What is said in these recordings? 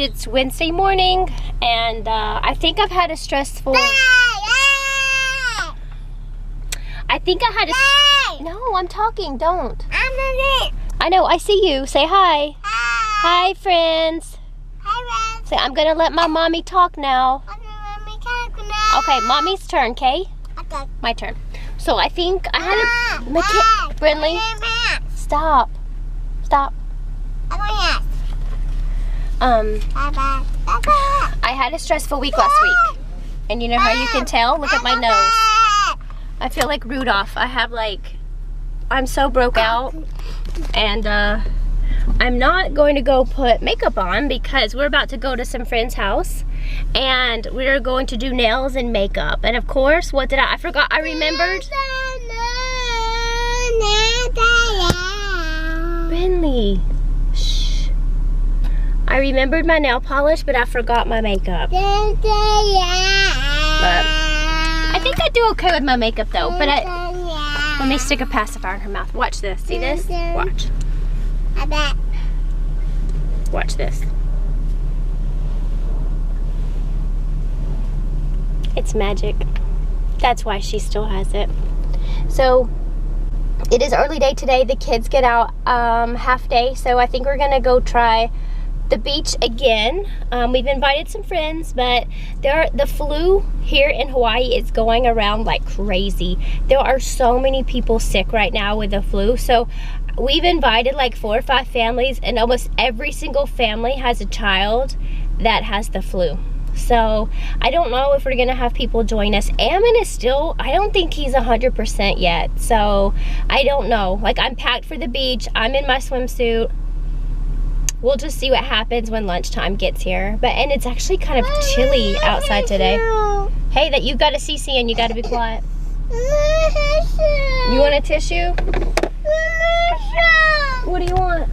and it's Wednesday morning, and I think I've had a stressful... No, I'm talking, don't. I know, I see you. Say hi. Hi, friends. Hi, friends. Say, I'm gonna let my mommy talk now. Okay, mommy's turn, okay? Okay. My turn. So I think I had a... Brinley, stop. Stop. I had a stressful week last week. And you know how you can tell? Look at my nose. I feel like Rudolph. I have like... I'm so broke out. And I'm not going to go put makeup on because we're about to go to some friend's house. And we're going to do nails and makeup. And of course, what did I forgot? I remembered. Brinley. Shh. I remembered my nail polish, but I forgot my makeup. But I think I do okay with my makeup though. But let me stick a pacifier in her mouth. Watch this. See this? Watch. Watch this. It's magic. That's why she still has it. So it is early day today. The kids get out half day, so I think we're gonna go try the beach again. We've invited some friends, but the flu here in Hawaii is going around like crazy. There are so many people sick right now with the flu, so we've invited like 4 or 5 families, and almost every single family has a child that has the flu. So I don't know if we're gonna have people join us. Ammon is still, I don't think he's 100% yet, so I don't know. Like, I'm packed for the beach, I'm in my swimsuit. We'll just see what happens when lunchtime gets here. And it's actually kind of chilly outside today. Hey, that you've got a CC and you gotta be quiet. You want a tissue? What do you want?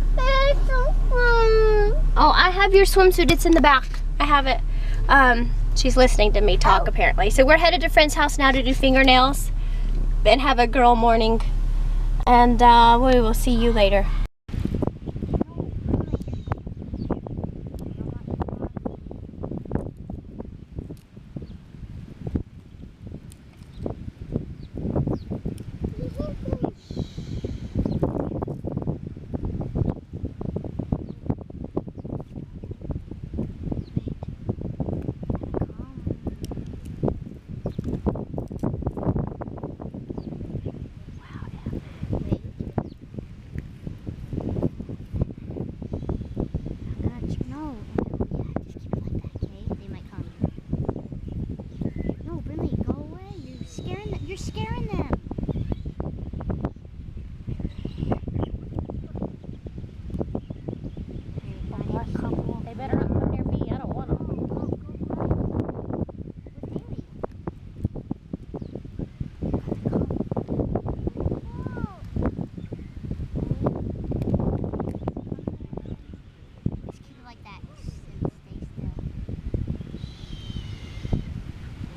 Oh, I have your swimsuit, it's in the back. I have it. She's listening to me talk apparently. So we're headed to friend's house now to do fingernails and have a girl morning. And we will see you later.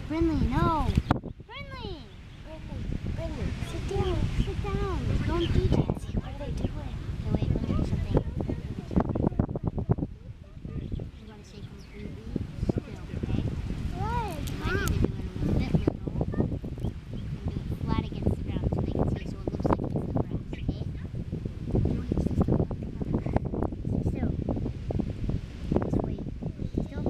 Brinley, no. Brinley! Brinley, sit down. Sit down. Don't do that. What are they doing? Okay, wait, let me do something. You want to stay completely still, okay? What? You might need to do it a little bit real low. And do it flat against the ground so they can see it so it looks like it's the grass, okay? You want to stay still. Stay still. Just wait. Stay still.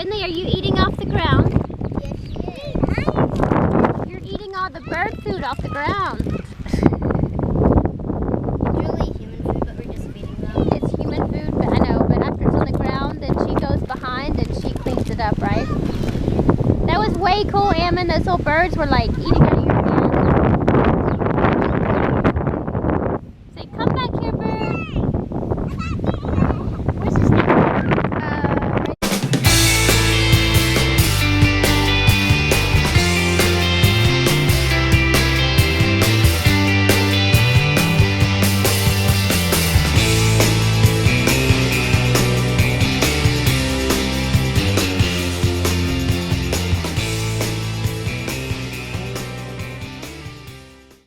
Finley, are you eating off the ground? Yes, she is. You're eating all the bird food off the ground. It's really human food, but we're just feeding them. It's human food, but I know, but after it's on the ground, then she goes behind and she cleans it up, right? That was way cool, Ammon. Those little birds were like eating out of your